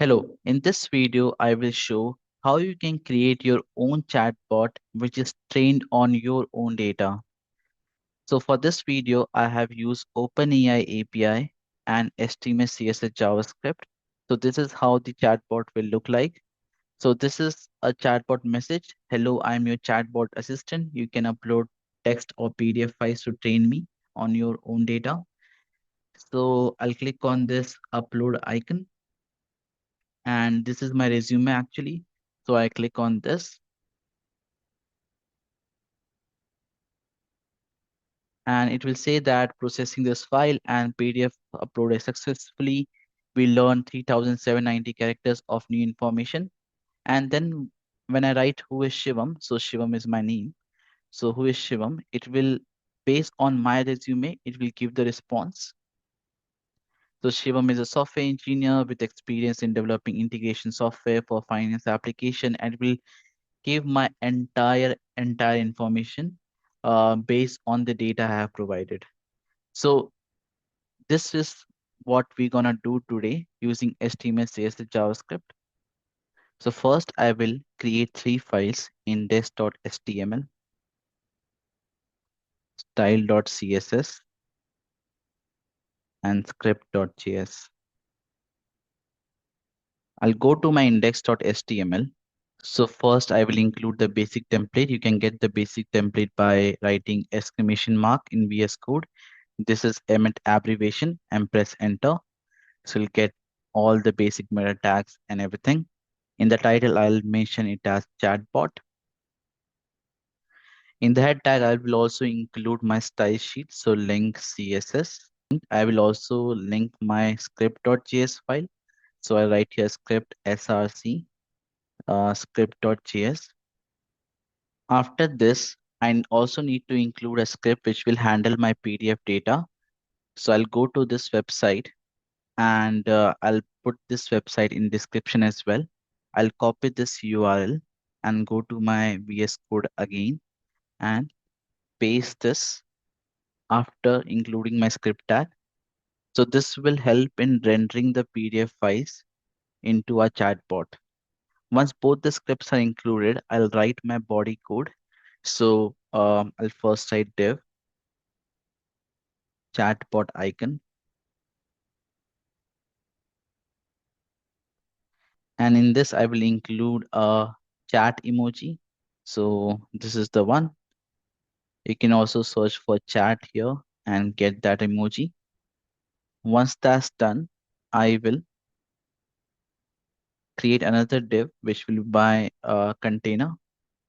Hello, in this video, I will show how you can create your own chatbot which is trained on your own data. So for this video, I have used OpenAI API and HTML, CSS, JavaScript. So this is how the chatbot will look like. So this is a chatbot message. Hello, I'm your chatbot assistant. You can upload text or PDF files to train me on your own data. So I'll click on this upload icon and this is my resume actually. So I click on this and it will say that processing this file and PDF uploaded successfully. We learn 3790 characters of new information. And then when I write who is Shivam, so Shivam is my name. So who is Shivam? It will, based on my resume, it will give the response. So Shivam is a software engineer with experience in developing integration software for finance application and will give my entire information based on the data I have provided. So this is what we're gonna do today using HTML, CSS, JavaScript. So first I will create three files: index.html, style.css, and script.js. I'll go to my index.html. So first I will include the basic template. You can get the basic template by writing exclamation mark in VS Code. This is Emmet abbreviation and press enter. So you'll get all the basic meta tags and everything. In the title, I'll mention it as chatbot. In the head tag, I will also include my style sheet. So link CSS. I will also link my script.js file. So I write here script src script.js. After this, I also need to include a script which will handle my PDF data. So I'll go to this website and I'll put this website in description as well. I'll copy this URL and go to my VS Code again and paste this after including my script tag. So this will help in rendering the PDF files into a chatbot. Once both the scripts are included, I'll write my body code. So I'll first write div chatbot icon, and in this I will include a chat emoji. So this is the one. You can also search for chat here and get that emoji. Once that's done, I will create another div which will be my container.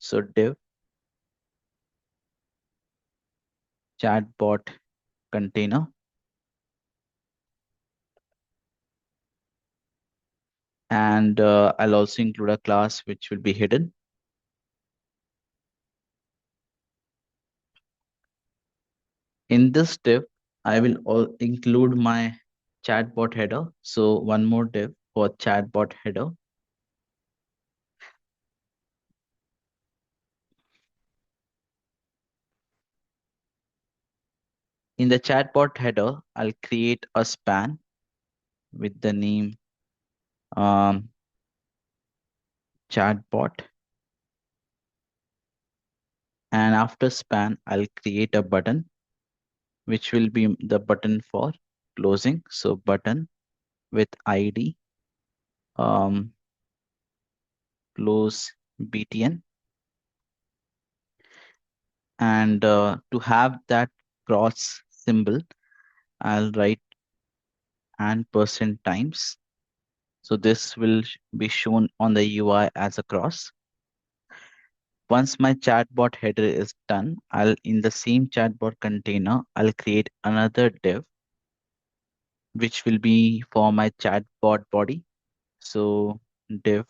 So div chatbot container. And I'll also include a class which will be hidden. In this div, I will include my chatbot header. So one more div for chatbot header. In the chatbot header, I'll create a span with the name um, chatbot. And after span, I'll create a button, which will be the button for closing. So button with ID, close BTN. And to have that cross symbol, I'll write and percent times. So this will be shown on the UI as a cross. Once my chatbot header is done, I'll in the same chatbot container, I'll create another div, which will be for my chatbot body. So div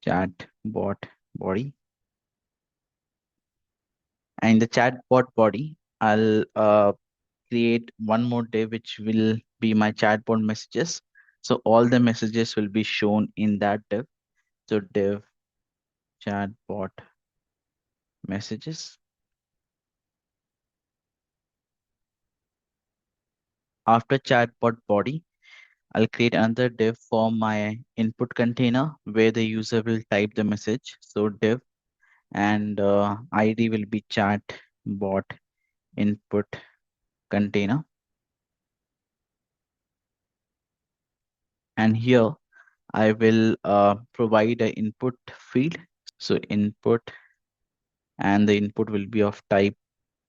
chatbot body. And in the chatbot body, I'll create one more div, which will be my chatbot messages. So all the messages will be shown in that div. So div chatbot messages. After chatbot body, I'll create another div for my input container where the user will type the message. So div and ID will be chatbot input container. And here I will provide an input field. So input, and the input will be of type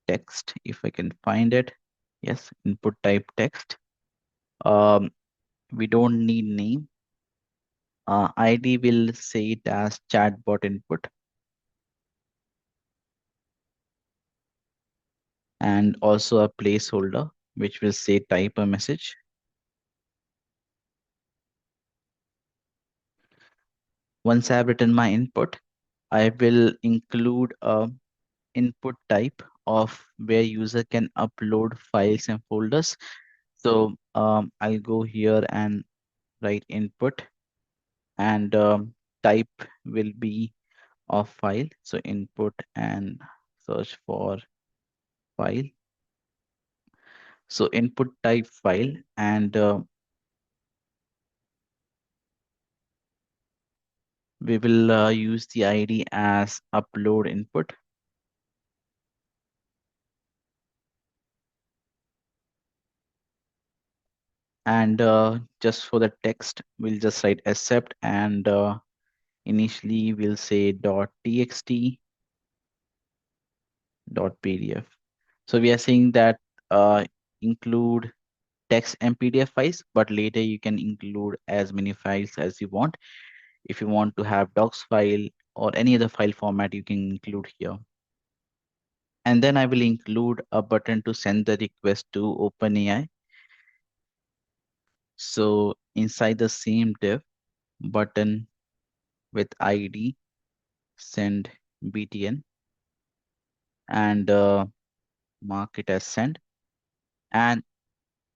text if I can find it. Yes, input type text. Um, we don't need name. ID will say it as chatbot input, and also a placeholder which will say type a message. Once I have written my input, I will include a input type of where user can upload files and folders. So I'll go here and write input, and type will be of file. So input and search for file. So input type file, and we will use the ID as upload input. And just for the text, we'll just write accept, and initially we'll say .txt, .pdf. So we are saying that include text and PDF files, but later you can include as many files as you want. If you want to have docs file or any other file format, you can include here. And then I will include a button to send the request to OpenAI. So inside the same div, button with ID send btn, and mark it as send. And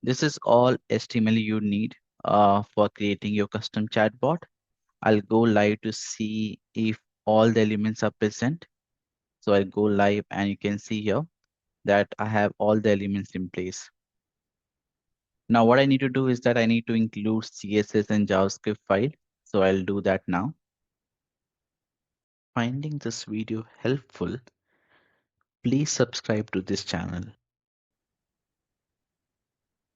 this is all HTML you need for creating your custom chatbot. I'll go live to see if all the elements are present. So I'll go live, and you can see here that I have all the elements in place. Now what I need to do is that I need to include CSS and JavaScript file. So I'll do that now. Finding this video helpful, please subscribe to this channel.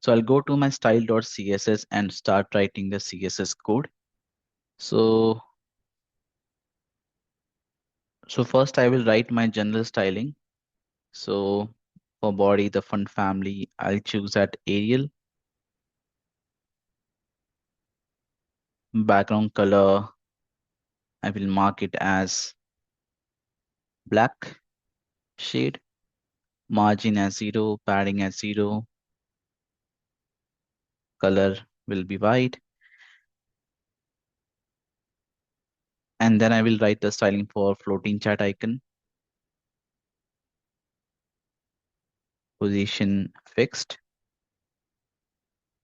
So I'll go to my style.css and start writing the CSS code. So, so first I will write my general styling. So for body, the font family, I'll choose at Arial. Background color, I will mark it as black shade. Margin as 0, padding as 0, color will be white. And then I will write the styling for floating chat icon. Position fixed.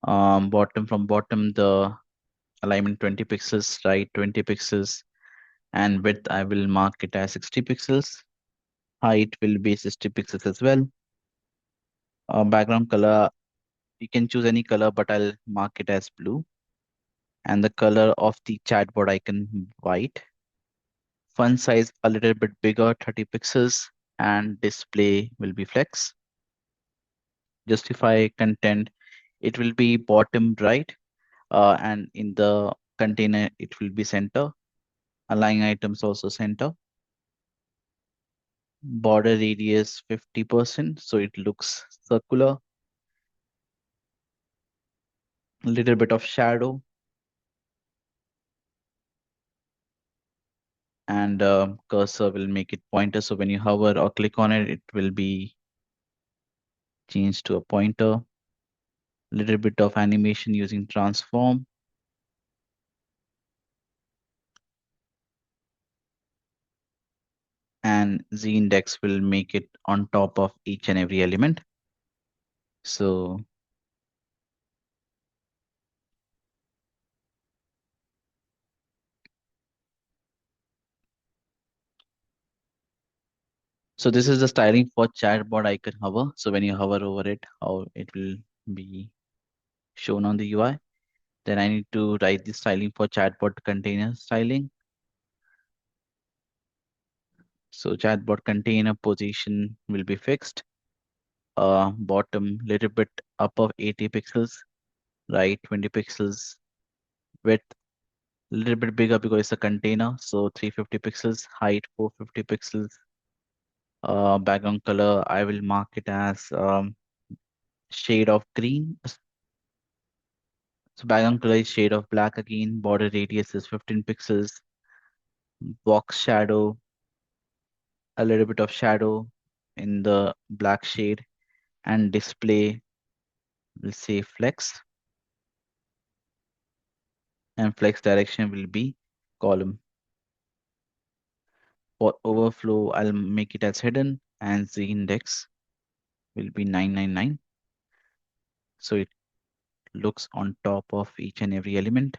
Bottom, from bottom, the alignment 20 pixels, right 20 pixels, and width I will mark it as 60 pixels. Height will be 60 pixels as well. Background color, you can choose any color, but I'll mark it as blue. And the color of the chatbot icon white. Font size a little bit bigger, 30 pixels, and display will be flex. Justify content, it will be bottom right, and in the container it will be center. Align items also center. Border radius 50%, so it looks circular. A little bit of shadow, and cursor will make it pointer. So when you hover or click on it, it will be changed to a pointer. Little bit of animation using transform. And Z index will make it on top of each and every element. So so this is the styling for chatbot icon hover. So when you hover over it, how it will be shown on the UI. Then I need to write the styling for chatbot container styling. So chatbot container position will be fixed. Bottom little bit up of 80 pixels, right 20 pixels, width a little bit bigger because it's a container. So 350 pixels, height 450 pixels. Background color, I will mark it as shade of green. So background color is shade of black again. Border radius is 15 pixels. Box shadow, a little bit of shadow in the black shade. And display, we'll say flex. And flex direction will be column. For overflow, I'll make it as hidden. And the index will be 999. So it looks on top of each and every element.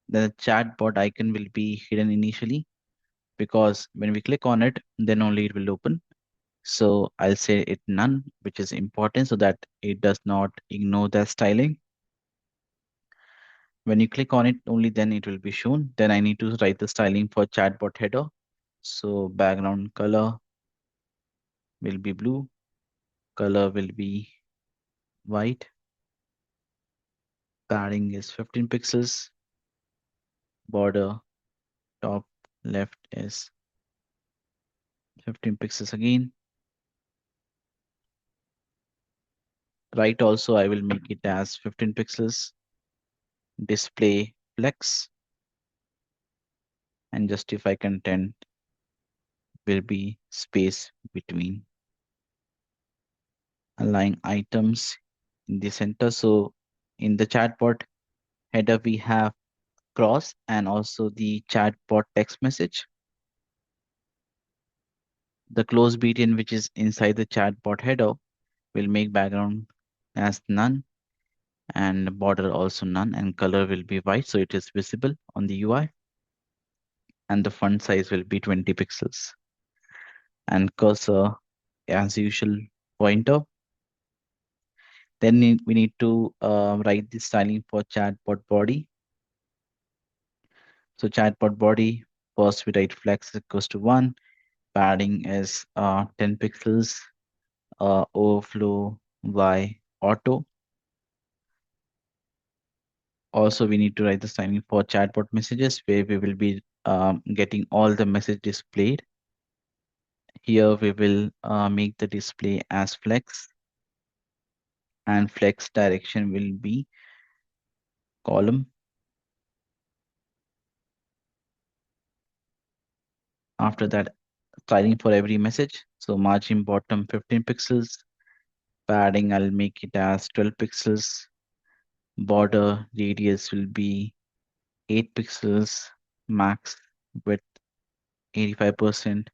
The chatbot icon will be hidden initially because when we click on it, then only it will open. So I'll say it none, which is important so that it does not ignore the styling. When you click on it, only then it will be shown. Then I need to write the styling for chatbot header. So background color will be blue, color will be white, padding is 15 pixels, border top left is 15 pixels again. Right also I will make it as 15 pixels. Display flex and justify content will be space between. Align items in the center. So in the chatbot header, we have cross and also the chatbot text message. The close btn, which is inside the chatbot header, will make background as none and border also none and color will be white. So it is visible on the UI and the font size will be 20 pixels and cursor as usual pointer. Then we need to write the styling for chatbot body. So chatbot body, first we write flex equals to 1, padding is 10 pixels, overflow y auto. Also, we need to write the styling for chatbot messages where we will be getting all the message displayed. Here we will make the display as flex and flex direction will be column. After that, styling for every message. So margin bottom 15 pixels, padding I'll make it as 12 pixels, border radius will be 8 pixels, max width 85%,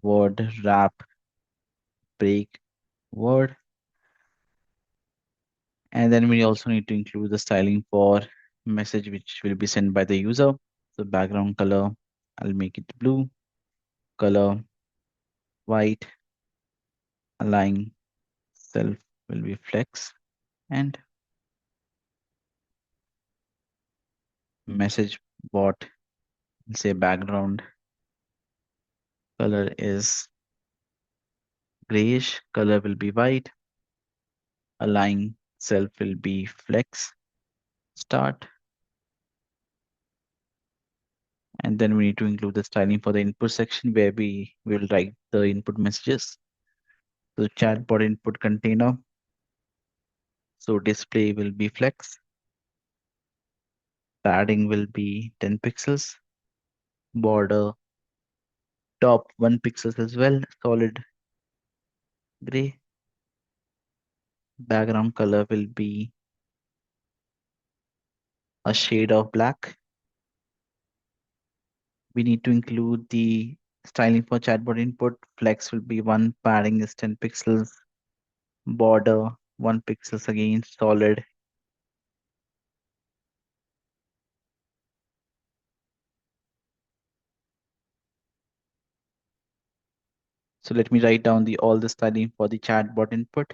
word wrap break word. And then we also need to include the styling for message which will be sent by the user. So background color, I'll make it blue, color white, align self will be flex and message bot will say background color is grayish, color will be white, align self will be flex start. And then we need to include the styling for the input section where we will write the input messages. So chatbot input container. So display will be flex. Padding will be 10 pixels. Border top 1 pixels as well. Solid gray. Background color will be a shade of black. We need to include the styling for chatbot input. Flex will be 1. Padding is 10 pixels. Border 1 pixels again. Solid. So let me write down the all the styling for the chatbot input.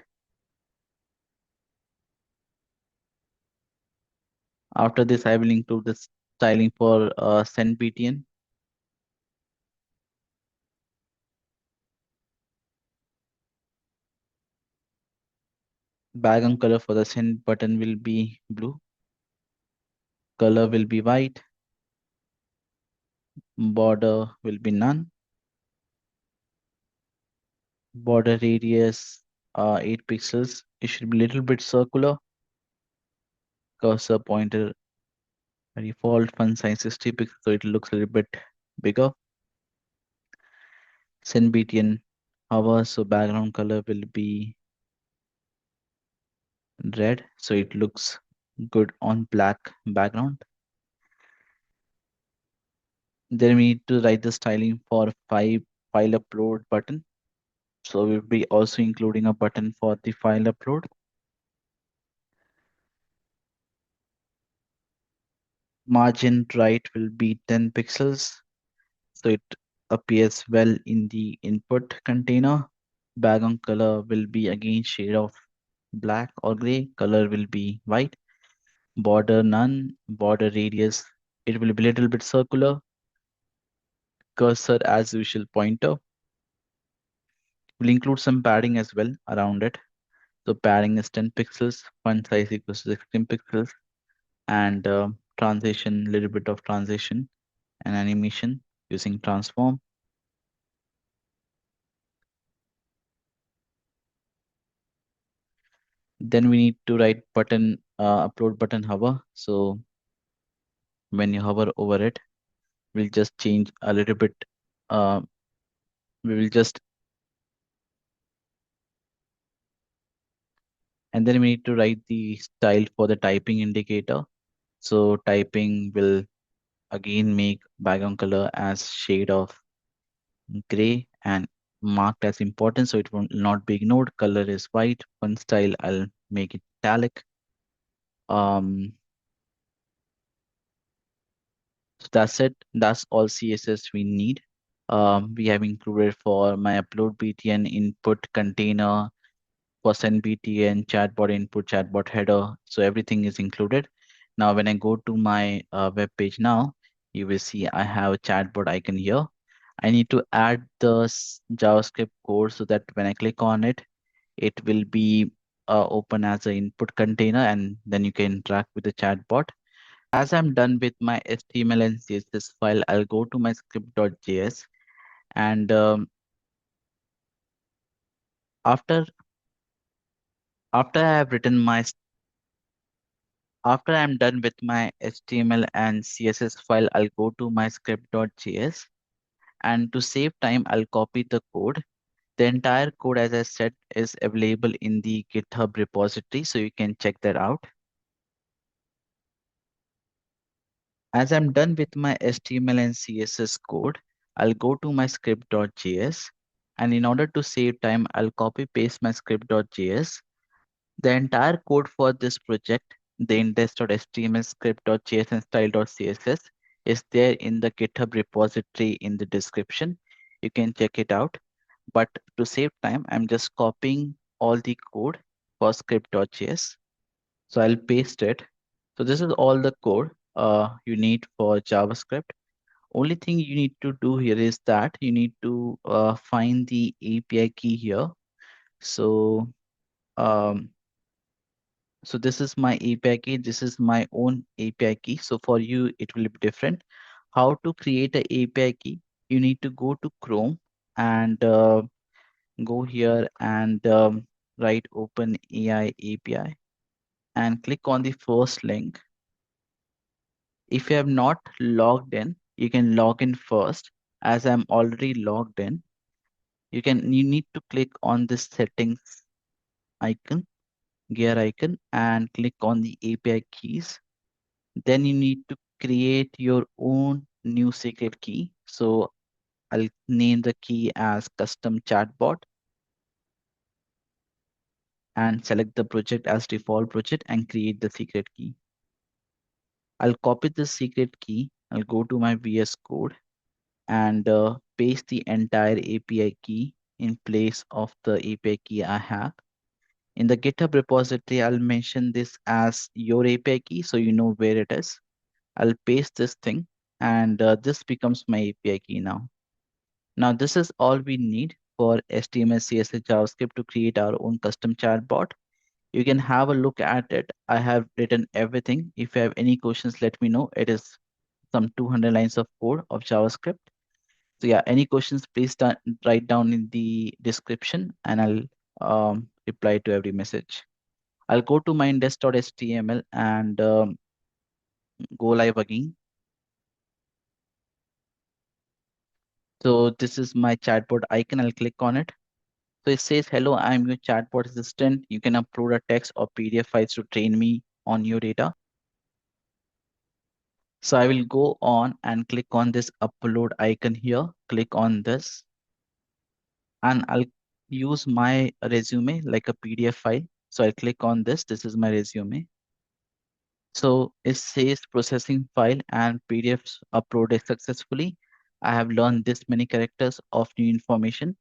After this, I will include the styling for send BTN. Background color for the send button will be blue. Color will be white. Border will be none. Border radius 8 pixels. It should be a little bit circular. Cursor pointer default font size 60 pixels, so it looks a little bit bigger. Send BTN hover, so background color will be red, so it looks good on black background. Then we need to write the styling for file upload button. So we'll be also including a button for the file upload. Margin right will be 10 pixels, so it appears well in the input container. Background color will be again shade of black or gray. Color will be white. Border none. Border radius, it will be a little bit circular. Cursor as usual pointer. We'll include some padding as well around it. So padding is 10 pixels, font size equals to 16 pixels, and transition, little bit of transition and animation using transform. Then we need to write button, upload button hover. So when you hover over it, we'll just change a little bit. Uh, we will just, and then we need to write the style for the typing indicator. So typing will again make background color as shade of gray and marked as important, so it will not be ignored. Color is white. Font style, I'll make it italic. Um, so that's it. That's all CSS we need. We have included for my upload BTN input container, for send BTN, chatbot input, chatbot header. So everything is included. Now, when I go to my web page now, you will see I have a chatbot icon here. I need to add the JavaScript code so that when I click on it, it will be open as an input container, and then you can interact with the chatbot. As I'm done with my HTML and CSS file, I'll go to my script.js, and after after I have written my after I'm done with my HTML and CSS file, I'll go to my script.js, and to save time, I'll copy the code. The entire code, as I said, is available in the GitHub repository, so you can check that out. As I'm done with my HTML and CSS code, I'll go to my script.js, and in order to save time, I'll copy paste my script.js. The entire code for this project, the index.html, script.js, and style.css, is there in the GitHub repository in the description. You can check it out. But to save time, I'm just copying all the code for script.js. So I'll paste it. So this is all the code you need for JavaScript. Only thing you need to do here is that you need to find the API key here. So um, so this is my API key. This is my own API key. So for you, it will be different. How to create a API key? You need to go to Chrome and go here and write OpenAI API and click on the first link. If you have not logged in, you can log in first. As I'm already logged in, you need to click on this settings icon, gear icon, and click on the API keys. Then you need to create your own new secret key. So I'll name the key as custom chatbot and select the project as default project and create the secret key. I'll copy the secret key. I'll go to my VS Code and paste the entire API key in place of the API key I have. In the GitHub repository, I'll mention this as your API key so you know where it is. I'll paste this thing and this becomes my API key now. Now, this is all we need for HTML, CSS, JavaScript to create our own custom chatbot. You can have a look at it. I have written everything. If you have any questions, let me know. It is some 200 lines of code of JavaScript. So yeah, any questions, please write down in the description and I'll reply to every message. I'll go to my index.html and go live again. So this is my chatbot icon. I'll click on it. So it says, hello, I'm your chatbot assistant. You can upload a text or PDF files to train me on your data. So I will go on and click on this upload icon here. Click on this and I'll use my resume like a PDF file. So I click on this. This is my resume. So it says processing file and PDFs uploaded successfully. I have learned this many characters of new information.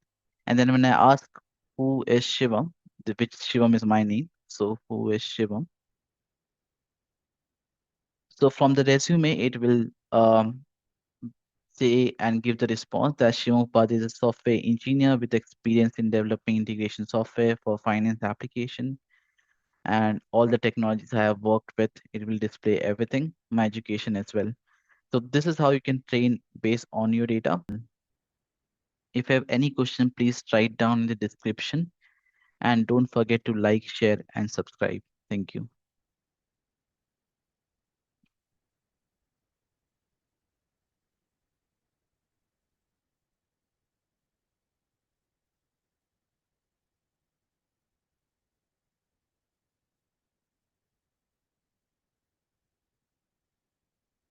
And then when I ask who is Shivam, which Shivam is my name. So who is Shivam? So from the resume, it will say and give the response that Shivam Upadhyay is a software engineer with experience in developing integration software for finance application and all the technologies I have worked with. It will display everything, my education as well. So this is how you can train based on your data. If you have any question, please write down in the description and don't forget to like, share and subscribe. Thank you.